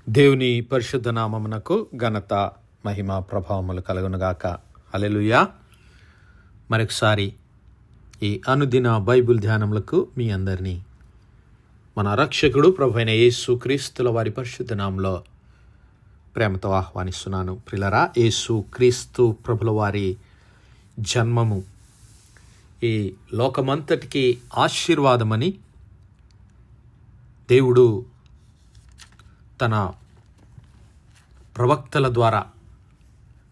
దేవుని పరిశుద్ధ నామమునకు ఘనత మహిమ ప్రభావములు కలుగునుగాక. హల్లెలూయా. మరొకసారి ఈ అనుదిన బైబిల్ ధ్యానములకు మీ అందరినీ మన రక్షకుడు ప్రభువైన యేసు క్రీస్తుల వారి పరిశుద్ధ నామములో ప్రేమతో ఆహ్వానిస్తున్నాను. ప్రియులారా, యేసు క్రీస్తు ప్రభుల వారి జన్మము ఈ లోకమంతటికి ఆశీర్వాదమని దేవుడు తన ప్రవక్తల ద్వారా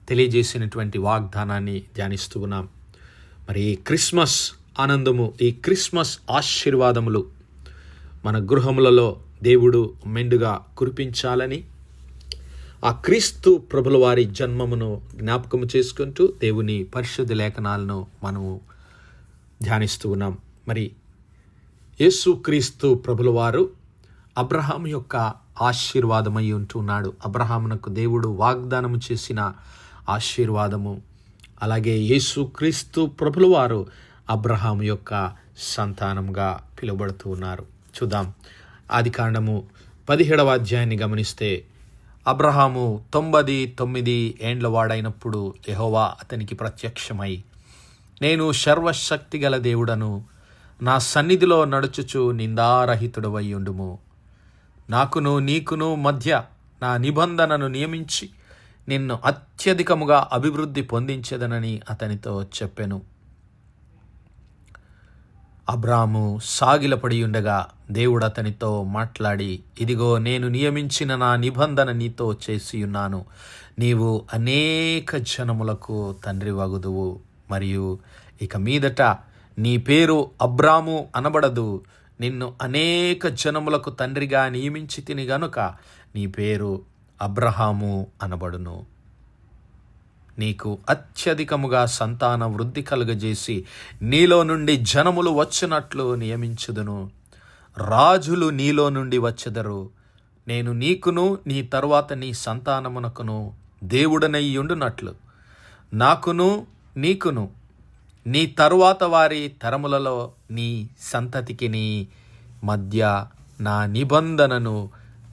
తెలియజేసినటువంటి వాగ్దానాన్ని ధ్యానిస్తూ ఉన్నాం. మరి ఈ క్రిస్మస్ ఆనందము, ఈ క్రిస్మస్ ఆశీర్వాదములు మన గృహములలో దేవుడు మెండుగా కురిపించాలని ఆ క్రీస్తు ప్రభుల వారి జన్మమును జ్ఞాపకము చేసుకుంటూ దేవుని పరిశుద్ధ లేఖనాలను మనము ధ్యానిస్తూ ఉన్నాం. మరి యేసు క్రీస్తు ప్రభుల వారు అబ్రహాము యొక్క ఆశీర్వాదమై ఉంటున్నాడు. అబ్రహామునకు దేవుడు వాగ్దానము చేసిన ఆశీర్వాదము, అలాగే యేసు క్రీస్తు ప్రభుల వారు అబ్రహాము యొక్క సంతానంగా పిలువబడుతూ ఉన్నారు. చూద్దాం. ఆదికాండము 17వ అధ్యాయాన్ని గమనిస్తే, అబ్రహాము 99 ఏండ్ల వాడైనప్పుడు యెహోవా అతనికి ప్రత్యక్షమై, నేను సర్వశక్తి గల దేవుడను, నా సన్నిధిలో నడుచుచు నిందారహితుడవై ఉండుము, నాకును నీకును మధ్య నా నిబంధనను నియమించి నిన్ను అత్యధికముగా అభివృద్ధి పొందించేదనని అతనితో చెప్పెను. అబ్రాము సాగిలపడి ఉండగా దేవుడు అతనితో మాట్లాడి, ఇదిగో నేను నియమించిన నా నిబంధన నీతో చేసి ఉన్నాను. నీవు అనేక జనములకు తండ్రి వగుదువు, మరియు ఇక మీదట నీ పేరు అబ్రాము అనబడదు, నిన్ను అనేక జనములకు తండ్రిగా నియమించి తిని గనుక నీ పేరు అబ్రహాము అనబడును. నీకు అత్యధికముగా సంతాన వృద్ధి కలుగజేసి నీలో నుండి జనములు వచ్చినట్లు నియమించుదును. రాజులు నీలో నుండి వచ్చెదరు. నేను నీకును నీ తరువాత నీ సంతానమునకును దేవుడనై ఉండునట్లు నాకును నీకును నీ తరువాత వారి తరములలో నీ సంతతికి నీ మధ్య నా నిబంధనను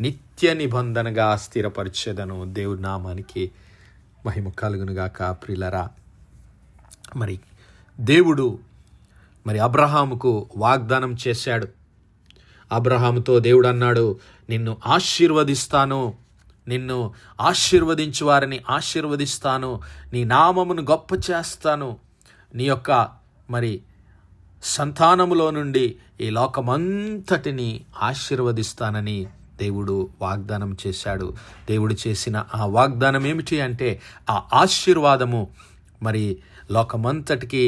నిత్య నిబంధనగా స్థిరపరిచేదను. దేవుడి నామానికి మహిమ కలుగునుగాక. ప్రియులరా, మరి దేవుడు అబ్రహాముకు వాగ్దానం చేశాడు. అబ్రహాముతో దేవుడు అన్నాడు, నిన్ను ఆశీర్వదిస్తాను, నిన్ను ఆశీర్వదించు వారిని ఆశీర్వదిస్తాను, నీ నామమును గొప్ప చేస్తాను, నీ యొక్క సంతానములో నుండి ఈ లోకమంతటిని ఆశీర్వదిస్తానని దేవుడు వాగ్దానం చేశాడు. దేవుడు చేసిన ఆ వాగ్దానం ఏమిటి అంటే, ఆ ఆశీర్వాదము లోకమంతటికి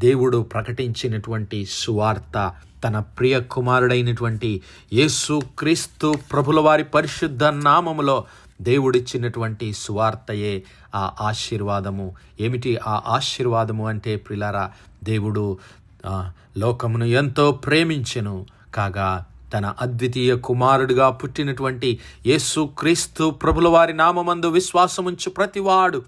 దేవుడు ప్రకటించినటువంటి సువార్త, తన ప్రియ కుమారుడైనటువంటి యేసు క్రీస్తు ప్రభుల వారి పరిశుద్ధ నామములో దేవుడిచ్చినటువంటి సువార్తయే ఆ ఆశీర్వాదము. ఏమిటి ఆ ఆశీర్వాదము అంటే, ప్రియులారా, దేవుడు లోకమును ఎంతో ప్రేమించెను కాగా తన అద్వితీయ కుమారుడిగా పుట్టినటువంటి యేసు క్రీస్తు ప్రభుల వారి నామమందు విశ్వాసముంచు ప్రతివాడు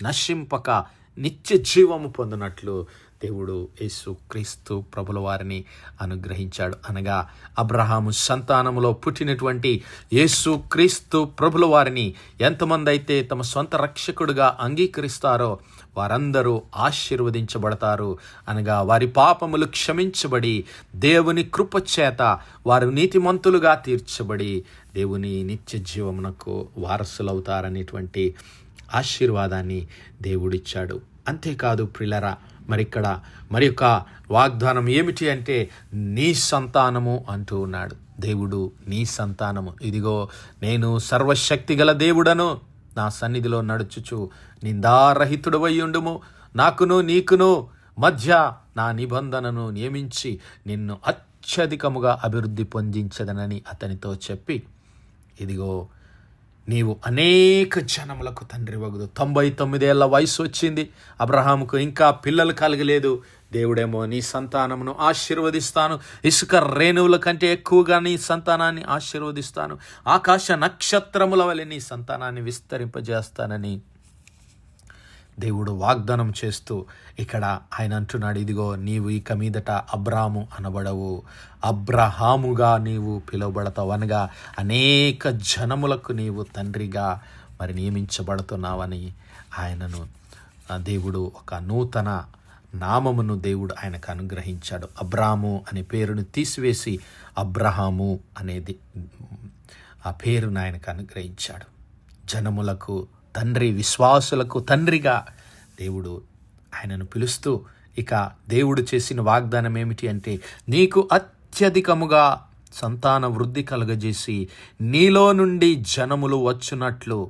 నశింపక నిత్య జీవము పొందినట్లు దేవుడు యేసు క్రీస్తు ప్రభుల వారిని అనుగ్రహించాడు. అనగా అబ్రహాము సంతానములో పుట్టినటువంటి యేసు క్రీస్తు ప్రభుల వారిని ఎంతమంది అయితే తమ సొంత రక్షకుడిగా అంగీకరిస్తారో వారందరూ ఆశీర్వదించబడతారు. అనగా వారి పాపములు క్షమించబడి దేవుని కృపచేత వారు నీతిమంతులుగా తీర్చబడి దేవుని నిత్య జీవమునకు వారసులవుతారనేటువంటి ఆశీర్వాదాన్ని దేవుడిచ్చాడు. అంతేకాదు ప్రియులారా, మరి యొక్క వాగ్దానం ఏమిటి అంటే, నీ సంతానము అంటూ ఉన్నాడు దేవుడు. నీ సంతానము, ఇదిగో నేను సర్వశక్తి గల దేవుడను, నా సన్నిధిలో నడుచుచు నిందారహితుడవై ఉండుము, నాకును నీకును మధ్య నా నిబంధనను నియమించి నిన్ను అత్యధికముగా అభివృద్ధి పొందించదనని అతనితో చెప్పి, ఇదిగో నీవు అనేక జనములకు తండ్రి వగుదు. 99 ఏళ్ల వయసు వచ్చింది అబ్రహాముకు, ఇంకా పిల్లలు కలగలేదు. దేవుడేమో నీ సంతానమును ఆశీర్వదిస్తాను, ఇసుక రేణువుల కంటే ఎక్కువగా నీ సంతానాన్ని ఆశీర్వదిస్తాను, ఆకాశ నక్షత్రముల వలె నీ సంతానాన్ని విస్తరింపజేస్తానని దేవుడు వాగ్దానం చేస్తూ ఇక్కడ ఆయన అంటున్నాడు, ఇదిగో నీవు ఇక మీదట అబ్రాము అనబడవు, అబ్రహాముగా నీవు పిలువబడతావు అనగా అనేక జనములకు నీవు తండ్రిగా మరి నియమించబడుతున్నావని ఆయనను దేవుడు ఒక నూతన నామమును దేవుడు ఆయనకు అనుగ్రహించాడు. అబ్రాము అనే పేరును తీసివేసి అబ్రహాము అనేది ఆ పేరును ఆయనకు అనుగ్రహించాడు. జనములకు తండ్రి, విశ్వాసులకు తండ్రిగా దేవుడు ఆయనను పిలుస్తూ ఇక దేవుడు చేసిన వాగ్దానం ఏమిటి అంటే, నీకు అత్యధికముగా సంతాన వృద్ధి కలుగజేసి నీలో నుండి జనములు వచ్చునట్లు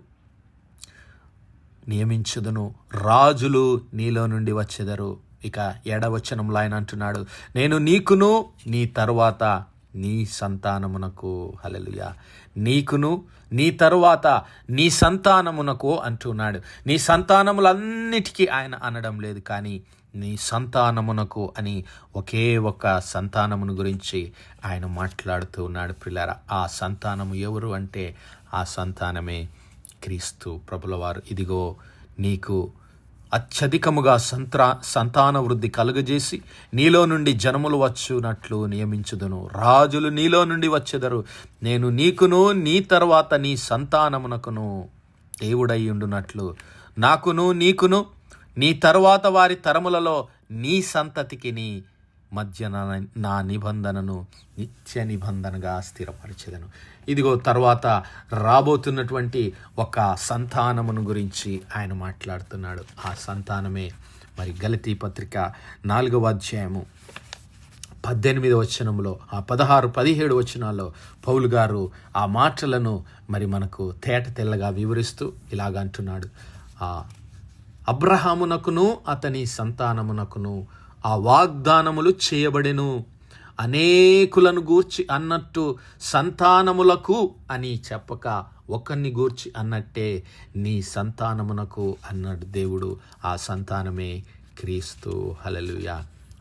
నియమించుదును, రాజులు నీలో నుండి వచ్చెదరు. ఇక 7వ వచనంలో ఆయన అంటున్నాడు, నేను నీకును నీ తరువాత నీ సంతానమునకు, హల్లెలూయా, నీకును నీ తరువాత నీ సంతానమునకు అంటున్నాడు. నీ సంతానములన్నిటికీ ఆయన అనడం లేదు, కానీ నీ సంతానమునకు అని ఒకే ఒక సంతానమును గురించి ఆయన మాట్లాడుతూ ఉన్నాడు. ప్రియులారా, ఆ సంతానము ఎవరు అంటే ఆ సంతానమే క్రీస్తు ప్రభుల వారు. ఇదిగో నీకు అత్యధికముగా సంతాన వృద్ధి కలుగజేసి నీలో నుండి జనములు వచ్చునట్లు నియమించుదును, రాజులు నీలో నుండి వచ్చెదరు, నేను నీకును నీ తర్వాత నీ సంతానమునకును దేవుడై ఉండునట్లు, నాకును నీకును నీ తరువాత వారి తరములలో నీ సంతతికి నీ మధ్య నా నిబంధనను నిత్య నిబంధనగా స్థిరపరిచెదను. ఇదిగో తర్వాత రాబోతున్నటువంటి ఒక సంతానమును గురించి ఆయన మాట్లాడుతున్నాడు. ఆ సంతానమే మరి గలతీ పత్రిక 4వ అధ్యాయము 18వ వచనంలో, ఆ 16, 17 వచనాల్లో పౌలు గారు ఆ మాటలను మరి మనకు తేట తెల్లగా వివరిస్తూ ఇలాగంటున్నాడు, ఆ అబ్రహామునకును అతని సంతానమునకును ఆ వాగ్దానములు చేయబడెను, అనేకులను గూర్చి అన్నట్టు సంతానములకు అని చెప్పక ఒకరిని గూర్చి అన్నట్టే నీ సంతానమునకు అన్నాడు దేవుడు. ఆ సంతానమే క్రీస్తు. హల్లెలూయా.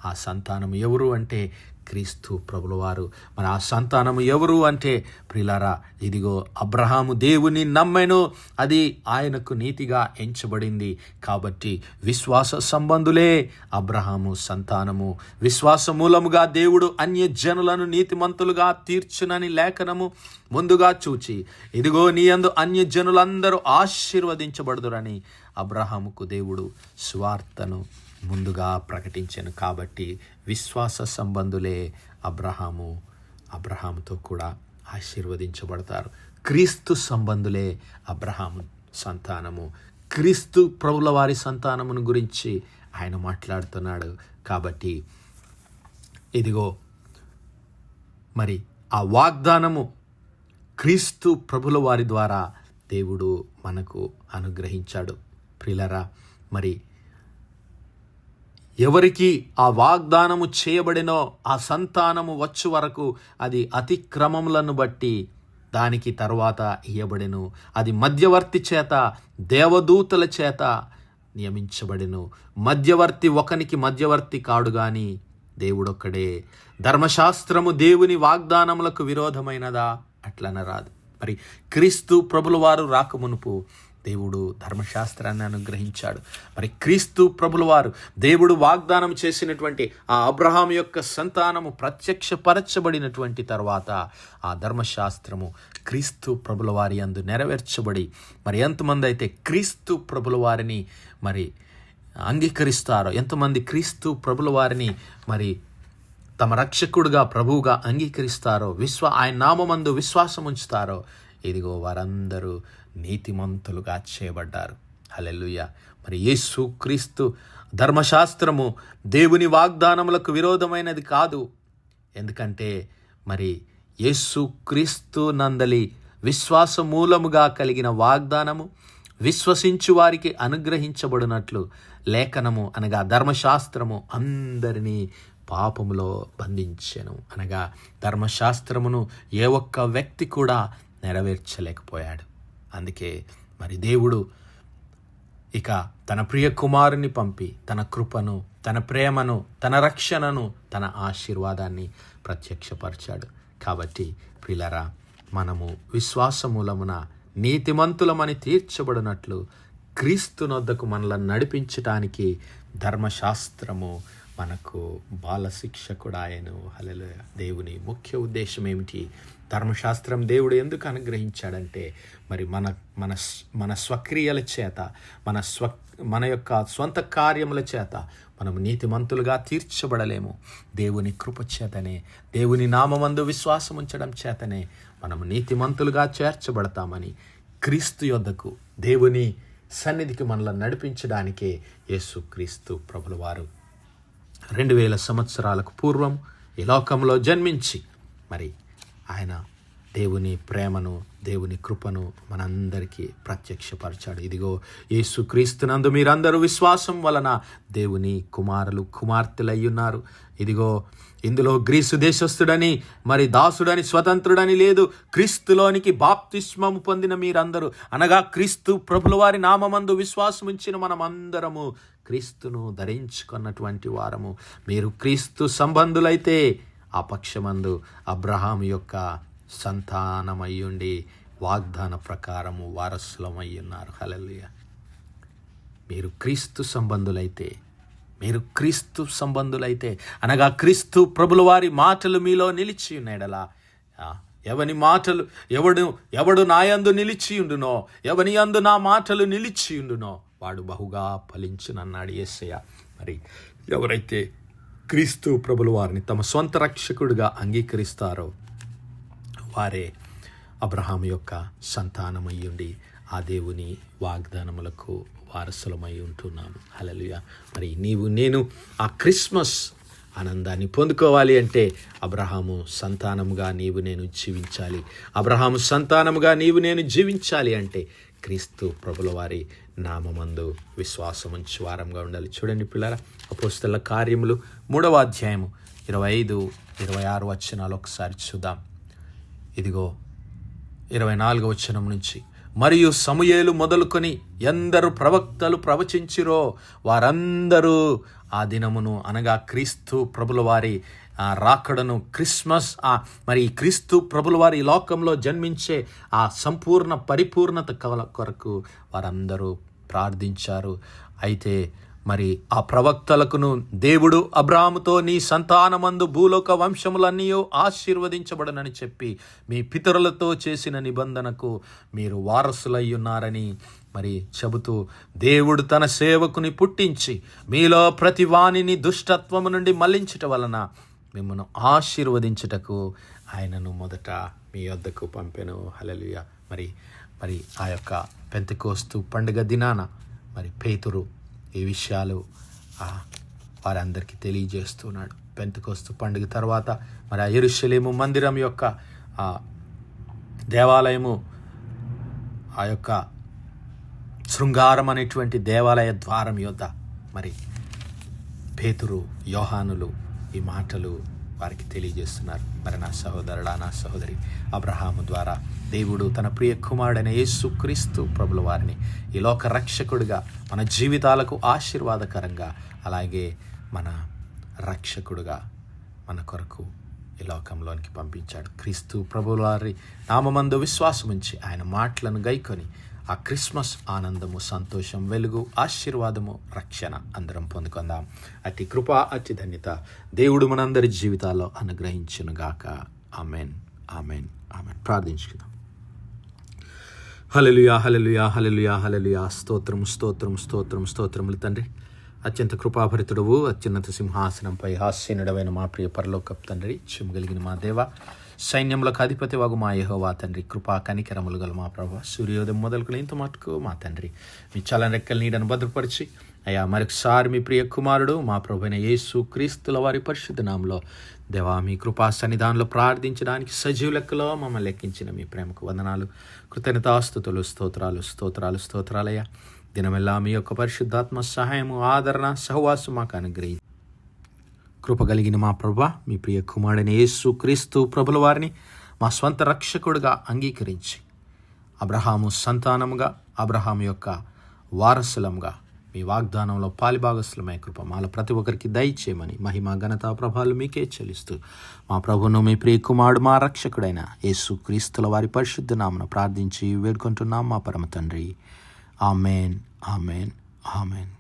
ఆ సంతానం ఎవరు అంటే క్రీస్తు ప్రభుల వారు. మరి ఆ సంతానము ఎవరు అంటే ప్రియులారా, ఇదిగో అబ్రహాము దేవుని నమ్మెను, అది ఆయనకు నీతిగా ఎంచబడింది. కాబట్టి విశ్వాస సంబంధులే అబ్రహాము సంతానము. విశ్వాస మూలముగా దేవుడు అన్యజనులను నీతిమంతులుగా తీర్చునని లేఖనము ముందుగా చూచి, ఇదిగో నీ యందు అన్యజనులందరూ ఆశీర్వదించబడుదురని అబ్రహాముకు దేవుడు సువార్తను ముందుగా ప్రకటించాను. కాబట్టి విశ్వాస సంబంధులే అబ్రహాముతో కూడా ఆశీర్వదించబడతారు. క్రీస్తు సంబంధులే అబ్రహాము సంతానము. క్రీస్తు ప్రభుల వారి సంతానమును గురించి ఆయన మాట్లాడుతున్నాడు. కాబట్టి ఇదిగో మరి ఆ వాగ్దానము క్రీస్తు ప్రభుల వారి ద్వారా దేవుడు మనకు అనుగ్రహించాడు. ప్రియులారా, మరి ఎవరికి ఆ వాగ్దానము చేయబడినో ఆ సంతానము వచ్చు వరకు అది అతిక్రమములను బట్టి దానికి తర్వాత ఇయ్యబడెను. అది మధ్యవర్తి చేత, దేవదూతల చేత నియమించబడెను. మధ్యవర్తి ఒకనికి మధ్యవర్తి కాడు గాని దేవుడొక్కడే. ధర్మశాస్త్రము దేవుని వాగ్దానములకు విరోధమైనదా? అట్లనరాదు. మరి క్రీస్తు ప్రభుల వారు రాకమునుపు దేవుడు ధర్మశాస్త్రాన్ని అనుగ్రహించాడు. మరి క్రీస్తు ప్రభుల వారు దేవుడు వాగ్దానం చేసినటువంటి ఆ అబ్రహాం యొక్క సంతానము ప్రత్యక్షపరచబడినటువంటి తర్వాత ఆ ధర్మశాస్త్రము క్రీస్తు ప్రభుల వారి యందు నెరవేర్చబడి, మరి ఎంతమంది అయితే క్రీస్తు ప్రభుల వారిని మరి అంగీకరిస్తారో, ఎంతమంది క్రీస్తు ప్రభుల వారిని మరి తమ రక్షకుడుగా ప్రభువుగా అంగీకరిస్తారో, ఆయన నామమందు విశ్వాసం ఉంచుతారో, ఇదిగో వారందరూ నీతిమంతులుగా చేయబడ్డారు. హల్లెలూయా. మరి యేసు క్రీస్తు ధర్మశాస్త్రము దేవుని వాగ్దానములకు విరోధమైనది కాదు. ఎందుకంటే మరి యేసు క్రీస్తు నందలి విశ్వాస మూలముగా కలిగిన వాగ్దానము విశ్వసించు వారికి అనుగ్రహించబడినట్లు లేఖనము అనగా ధర్మశాస్త్రము అందరినీ పాపములో బంధించెను. అనగా ధర్మశాస్త్రమును ఏ ఒక్క వ్యక్తి కూడా నెరవేర్చలేకపోయాడు. అందుకే మరి దేవుడు ఇక తన ప్రియ కుమారుని పంపి తన కృపను, తన ప్రేమను, తన రక్షణను, తన ఆశీర్వాదాన్ని ప్రత్యక్షపరిచాడు. కాబట్టి ప్రియులారా, మనము విశ్వాస మూలమున నీతిమంతులమని తీర్చబడినట్లు క్రీస్తునొద్దకు మనల్ని నడిపించటానికి ధర్మశాస్త్రము మనకు బాలశిక్షకుడు ఆయను. హల్లెలూయా. దేవుని ముఖ్య ఉద్దేశం ఏమిటి? ధర్మశాస్త్రం దేవుడు ఎందుకు అనుగ్రహించాడంటే మరి మన స్వక్రియల చేత మన యొక్క స్వంత కార్యముల చేత మనము నీతిమంతులుగా తీర్చబడలేము. దేవుని కృప చేతనే, దేవుని నామమందు విశ్వాసం ఉంచడం చేతనే మనము నీతిమంతులుగా చేర్చబడతామని క్రీస్తు యొద్దకు, దేవుని సన్నిధికి మనల్ని నడిపించడానికే యేసుక్రీస్తు ప్రభుల వారు 2000 సంవత్సరాలకు పూర్వం ఈ లోకంలో జన్మించి మరి ఆయన దేవుని ప్రేమను, దేవుని కృపను మనందరికీ ప్రత్యక్షపరిచాడు. ఇదిగో యేసుక్రీస్తునందు మీరందరూ విశ్వాసం వలన దేవుని కుమారులు కుమార్తెలయ్యున్నారు. ఇదిగో ఇందులో గ్రీసు దేశస్థుడని మరి దాసుడని స్వతంత్రుడని లేదు. క్రీస్తులోనికి బాప్తిస్మము పొందిన మీరందరూ, అనగా క్రీస్తు ప్రభుల వారి నామమందు విశ్వాసం ఉంచిన మనమందరము క్రీస్తును ధరించుకున్నటువంటి వారము. మీరు క్రీస్తు సంబంధులైతే ఆ పక్షమందు అబ్రహాము యొక్క సంతానమయ్యుండి వాగ్దాన ప్రకారము వారసులమై ఉన్నారు. హల్లెలూయా. మీరు క్రీస్తు సంబంధులైతే అనగా క్రీస్తు ప్రభుల వారి మాటలు మీలో నిలిచి ఉన్నాడలా, ఎవని మాటలు ఎవడు నా యందు నిలిచియుండునో, ఎవని యందు నా మాటలు నిలిచియుండునో వాడు బహుగా ఫలించునన్నాడు యేసయ్య. మరి ఎవరైతే క్రీస్తు ప్రభుల వారిని తమ సొంత రక్షకుడిగా అంగీకరిస్తారో వారే అబ్రహాము యొక్క సంతానమయ్యుండి ఆ దేవుని వాగ్దానములకు వారసులమై ఉంటున్నాము. హల్లెలూయా. మరి నేను ఆ క్రిస్మస్ ఆనందాన్ని పొందుకోవాలి అంటే అబ్రహాము సంతానముగా నేను జీవించాలి అంటే క్రీస్తు ప్రభుల వారి నామమందు విశ్వాసం ఉంచి వారంగా ఉండాలి. చూడండి పిల్లరా, అపోస్తలుల కార్యములు 3వ అధ్యాయము 25-26 వచనాలు ఒకసారి చూద్దాం. ఇదిగో 24వ వచనం నుంచి, మరియు సమూయేలు మొదలుకొని ఎందరు ప్రవక్తలు ప్రవచించిరో వారందరూ ఆ దినమును, అనగా క్రీస్తు ప్రభుల వారి రాకడను, క్రిస్మస్ మరి క్రీస్తు ప్రభుల వారి లోకంలో జన్మించే ఆ సంపూర్ణ పరిపూర్ణత కొరకు వారందరూ ప్రార్థించారు. అయితే మరి ఆ ప్రవక్తలకును దేవుడు అబ్రాహాముతో నీ సంతానమందు భూలోక వంశములన్నీ ఆశీర్వదించబడనని చెప్పి మీ పితరులతో చేసిన నిబంధనకు మీరు వారసులయ్యున్నారని మరి చెబుతూ, దేవుడు తన సేవకుని పుట్టించి మీలో ప్రతి వానిని దుష్టత్వము నుండి మళ్లించుట వలన మిమ్మల్ని ఆశీర్వదించుటకు ఆయనను మొదట మీ వద్దకు పంపెను. హల్లెలూయా. మరి ఆ యొక్క పెంతెకోస్తు పండుగ దినాన మరి పేతురు ఈ విషయాలు వారందరికీ తెలియజేస్తున్నాడు. పెంతెకోస్తు పండుగ తర్వాత మరి ఆ యెరూషలేము మందిరం యొక్క దేవాలయము, ఆ యొక్క శృంగారం అనేటువంటి దేవాలయ ద్వారం యొద్ద మరి పేతురు, యోహానులు ఈ మాటలు వారికి తెలియజేస్తున్నారు. మరి నా సహోదరుడా, నా సహోదరి, అబ్రహాము ద్వారా దేవుడు తన ప్రియ కుమారుడైన యేసుక్రీస్తు ప్రభుల వారిని ఈ లోక రక్షకుడిగా, మన జీవితాలకు ఆశీర్వాదకరంగా, అలాగే మన రక్షకుడుగా మన కొరకు ఈ లోకంలోనికి పంపించాడు. క్రీస్తు ప్రభుల వారి నామమందు విశ్వాసం ఉంచి ఆయన మాటలను గైకొని ఆ క్రిస్మస్ ఆనందము, సంతోషం, వెలుగు, ఆశీర్వాదము, రక్షణ అందరం పొందుకుందాం. అతి కృప, అతి ధన్యత దేవుడు మనందరి జీవితాల్లో అనుగ్రహించునుగాక. ఆమెన్, ఆమెన్, ఆమెన్. ప్రార్థించుకుందాం. హల్లెలూయా, హల్లెలూయా, హల్లెలూయా, హల్లెలూయా. స్తోత్రం, స్తోత్రం, స్తోత్రం, స్తోత్రములు తండ్రి. అత్యంత కృపాభరితుడవు, అత్యున్నత సింహాసనంపై హాస్యనుడవైన మా ప్రియ పరలోకపు తండ్రి, చెమ్మగలిగిన మా దేవ, సైన్యములకు అధిపతి వగు మా యెహోవా తండ్రి, కృపా కనికరములు గల మా ప్రభువా, సూర్యోదయం మొదలుకొని ఇంత మటుకు మా తండ్రి మీ చల్లని రెక్కల నీడను భద్రపరిచి అయ్యా మరొకసారి మీ ప్రియ కుమారుడు మా ప్రభువైన యేసు క్రీస్తుల వారి పరిశుద్ధ నామములో దేవా మీ కృపా సన్నిధానంలో ప్రార్థించడానికి సజీవ లెక్కలో మమ్మల్ని లెక్కించిన మీ ప్రేమకు వందనాలు, కృతజ్ఞతాస్తుతులు, స్తోత్రాలు, స్తోత్రాలు, స్తోత్రాలయ్యా. దినమెల్లా మీ యొక్క పరిశుద్ధాత్మ సహాయము, ఆదరణ, సహవాసం మాకు అనుగ్రహించి కృపగలిగిన మా ప్రభువా, మీ ప్రియ కుమారుడైన యేసు క్రీస్తు ప్రభుల వారిని మా స్వంత రక్షకుడిగా అంగీకరించి అబ్రహాము సంతానముగా, అబ్రహాము యొక్క వారసులంగా మీ వాగ్దానంలో పాలిభాగస్లమై కృప మాలో ప్రతి ఒక్కరికి దయచేయమని మహిమ, ఘనత, ప్రభావాలు మీకే చెల్లిస్తూ మా ప్రభువును మీ ప్రియ కుమారుడు మా రక్షకుడైన యేసు క్రీస్తుల వారి పరిశుద్ధ నామమున ప్రార్థించి వేడుకుంటున్నాం మా పరమ తండ్రి. ఆమేన్, ఆమేన్, ఆమేన్.